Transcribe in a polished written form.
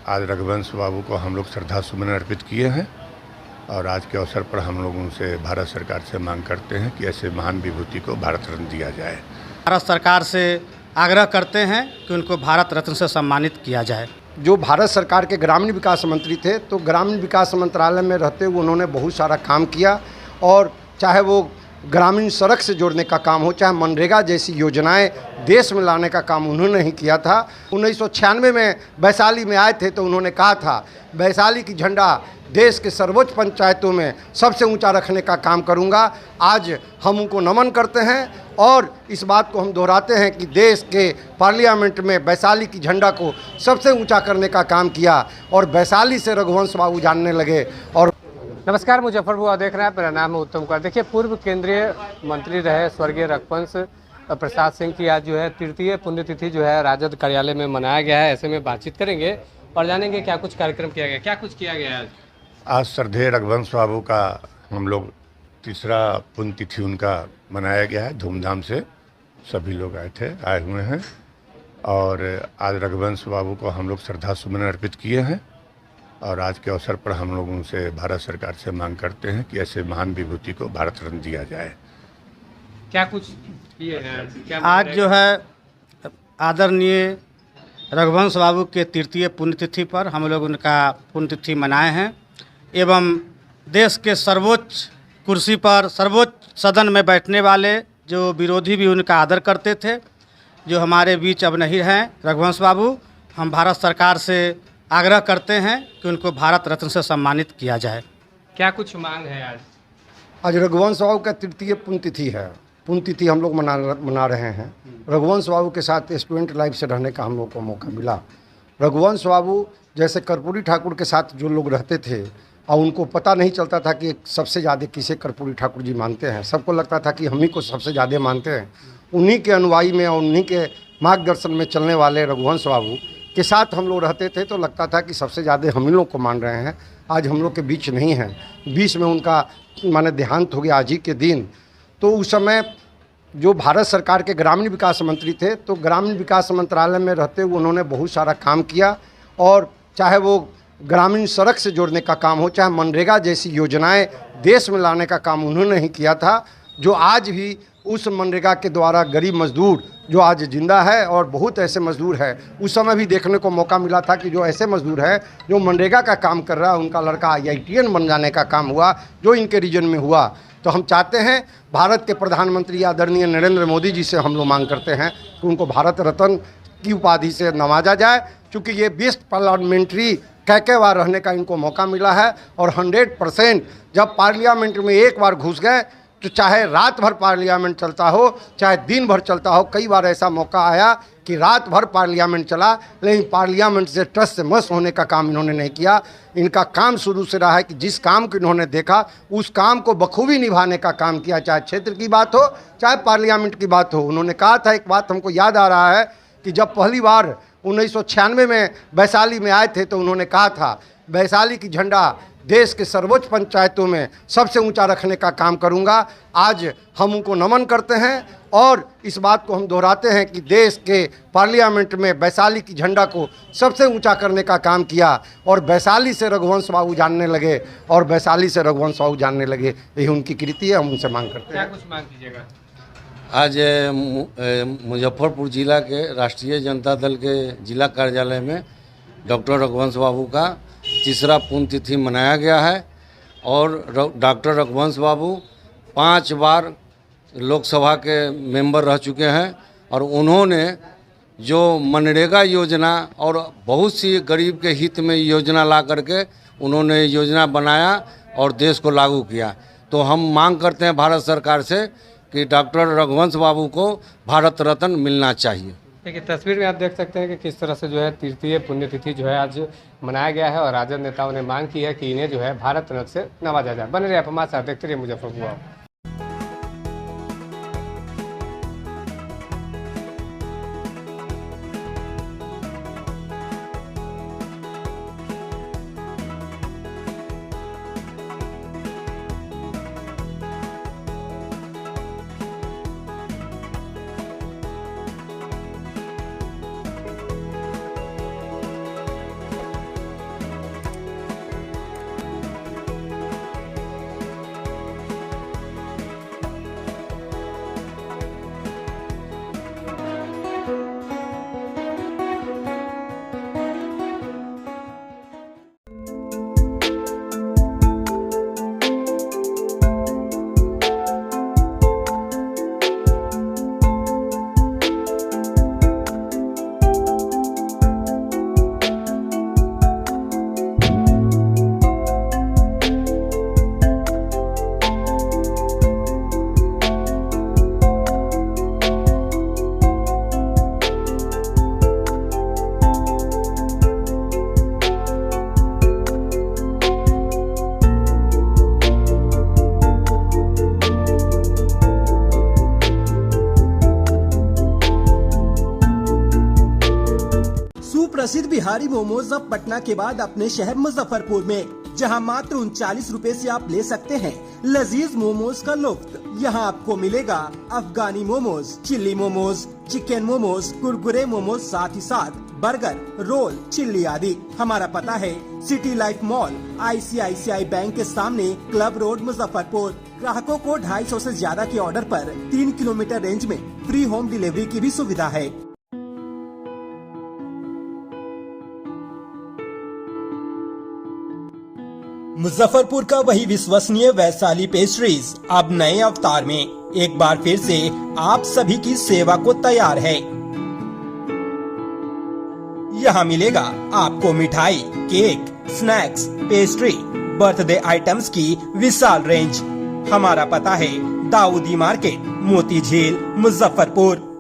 आज रघुवंश बाबू को हम लोग श्रद्धा सुमन अर्पित किए हैं और आज के अवसर पर हम लोग उनसे भारत सरकार से मांग करते हैं कि ऐसे महान विभूति को भारत रत्न दिया जाए। भारत सरकार से आग्रह करते हैं कि उनको भारत रत्न से सम्मानित किया जाए। जो भारत सरकार के ग्रामीण विकास मंत्री थे, तो ग्रामीण विकास मंत्रालय में रहते हुए उन्होंने बहुत सारा काम किया और चाहे वो ग्रामीण सड़क से जोड़ने का काम हो, चाहे मनरेगा जैसी योजनाएं देश में लाने का काम उन्होंने ही किया था। 1996 में वैशाली में आए थे तो उन्होंने कहा था वैशाली की झंडा देश के सर्वोच्च पंचायतों में सबसे ऊंचा रखने का काम करूंगा। आज हम उनको नमन करते हैं और इस बात को हम दोहराते हैं कि देश के पार्लियामेंट में वैशाली की झंडा को सबसे ऊंचा करने का काम किया और वैशाली से रघुवंश बाबू जानने लगे। और नमस्कार, मुजफ्फरपुर आप देख रहे हैं। मेरा नाम है उत्तम कुमार। देखिए, पूर्व केंद्रीय मंत्री रहे स्वर्गीय रघुवंश प्रसाद सिंह की आज जो है तृतीय पुण्यतिथि जो है राजद कार्यालय में मनाया गया है। ऐसे में बातचीत करेंगे और जानेंगे क्या कुछ कार्यक्रम किया गया, क्या कुछ किया गया आज श्रद्धेय रघुवंश बाबू का हम लोग तीसरा पुण्यतिथि उनका मनाया गया है। धूमधाम से सभी लोग आए हुए हैं और आज रघुवंश बाबू को हम लोग श्रद्धा सुमन अर्पित किए हैं और आज के अवसर पर हम लोग उनसे भारत सरकार से मांग करते हैं कि ऐसे महान विभूति को भारत रत्न दिया जाए। क्या कुछ किए हैं? आज जो है आदरणीय रघुवंश बाबू के तृतीय पुण्यतिथि पर हम लोग उनका पुण्यतिथि मनाए हैं एवं देश के सर्वोच्च कुर्सी पर सर्वोच्च सदन में बैठने वाले जो विरोधी भी उनका आदर करते थे, जो हमारे बीच अब नहीं हैं, रघुवंश बाबू, हम भारत सरकार से आग्रह करते हैं कि उनको भारत रत्न से सम्मानित किया जाए। क्या कुछ मांग है आज रघुवंश बाबू का तृतीय पुण्यतिथि है। पुण्यतिथि हम लोग मना रहे हैं। रघुवंश बाबू के साथ स्टूडेंट लाइफ से रहने का हम लोग को मौका मिला। रघुवंश बाबू जैसे कर्पूरी ठाकुर के साथ जो लोग रहते थे और उनको पता नहीं चलता था कि सबसे ज़्यादा किसे कर्पूरी ठाकुर जी मानते हैं, सबको लगता था कि हम ही को सबसे ज़्यादा मानते हैं। उन्हीं के अनुयायी में और उन्हीं के मार्गदर्शन में चलने वाले रघुवंश बाबू के साथ हम लोग रहते थे तो लगता था कि सबसे ज़्यादा हम ही लोग को मान रहे हैं। आज हम लोग के बीच नहीं हैं, बीच में उनका माने देहांत हो गया आज ही के दिन। तो उस समय जो भारत सरकार के ग्रामीण विकास मंत्री थे, तो ग्रामीण विकास मंत्रालय में रहते हुए उन्होंने बहुत सारा काम किया और चाहे वो ग्रामीण सड़क से जोड़ने का काम हो, चाहे मनरेगा जैसी योजनाएं देश में लाने का काम उन्होंने ही किया था। जो आज भी उस मनरेगा के द्वारा गरीब मजदूर जो आज जिंदा है और बहुत ऐसे मजदूर है, उस समय भी देखने को मौका मिला था कि जो ऐसे मजदूर है जो मनरेगा का काम कर रहा है, उनका लड़का IITN बन जाने का काम हुआ जो इनके रीजन में हुआ। तो हम चाहते हैं भारत के प्रधानमंत्री आदरणीय नरेंद्र मोदी जी से हम लोग मांग करते हैं कि उनको भारत रत्न की उपाधि से नवाजा जाए, क्योंकि ये बेस्ट पार्लियामेंट्री कई बार रहने का इनको मौका मिला है और 100% जब पार्लियामेंट में एक बार घुस गए तो चाहे रात भर पार्लियामेंट चलता हो चाहे दिन भर चलता हो। कई बार ऐसा मौका आया कि रात भर पार्लियामेंट चला, लेकिन पार्लियामेंट से ट्रस्ट से मस होने का काम इन्होंने नहीं किया। इनका काम शुरू से रहा है कि जिस काम को इन्होंने देखा उस काम को बखूबी निभाने का काम किया, चाहे क्षेत्र की बात हो चाहे पार्लियामेंट की बात हो। उन्होंने कहा था, एक बात हमको याद आ रहा है कि जब पहली बार 1996 में वैशाली में आए थे तो उन्होंने कहा था वैशाली की झंडा देश के सर्वोच्च पंचायतों में सबसे ऊंचा रखने का काम करूंगा। आज हम उनको नमन करते हैं और इस बात को हम दोहराते हैं कि देश के पार्लियामेंट में वैशाली की झंडा को सबसे ऊंचा करने का काम किया और वैशाली से रघुवंश बाबू जानने लगे और वैशाली से रघुवंश बाबू जानने लगे। यही उनकी कृति है, हम उनसे मांग करते हैं। क्या कुछ मांग कीजिएगा? आज मुजफ्फरपुर जिला के राष्ट्रीय जनता दल के जिला कार्यालय में डॉक्टर रघुवंश बाबू का तीसरा पुण्यतिथि मनाया गया है और डॉक्टर रघुवंश बाबू 5 बार लोकसभा के मेंबर रह चुके हैं और उन्होंने जो मनरेगा योजना और बहुत सी गरीब के हित में योजना ला करके उन्होंने योजना बनाया और देश को लागू किया। तो हम मांग करते हैं भारत सरकार से कि डॉक्टर रघुवंश बाबू को भारत रत्न मिलना चाहिए। देखिए, तस्वीर में आप देख सकते हैं कि किस तरह से जो है तृतीय पुण्यतिथि जो है आज मनाया गया है और राजद नेताओं ने मांग की है कि इन्हें जो है भारत रत्न से नवाजा जाए। बने रहिए आप हमारे साथ, देखते रहिए मुजफ्फरपुर। प्रसिद्ध बिहारी मोमोज अब पटना के बाद अपने शहर मुजफ्फरपुर में, जहां मात्र 39 रुपए से आप ले सकते हैं लजीज मोमोज का लुत्फ। यहां आपको मिलेगा अफगानी मोमोज, चिल्ली मोमोज, चिकन मोमोज, कुरकुरे मोमोज, साथ ही साथ बर्गर, रोल, चिल्ली आदि। हमारा पता है city life mall, ICICI bank के सामने, क्लब रोड, मुजफ्फरपुर। ग्राहकों को 250 से ज्यादा के ऑर्डर पर 3 किलोमीटर रेंज में फ्री होम डिलीवरी की भी सुविधा है। मुजफ्फरपुर का वही विश्वसनीय वैशाली पेस्ट्रीज अब नए अवतार में एक बार फिर से आप सभी की सेवा को तैयार है। यहाँ मिलेगा आपको मिठाई, cake, snacks, pastry, birthday items की विशाल रेंज। हमारा पता है दाऊदी मार्केट, मोती झील, मुजफ्फरपुर।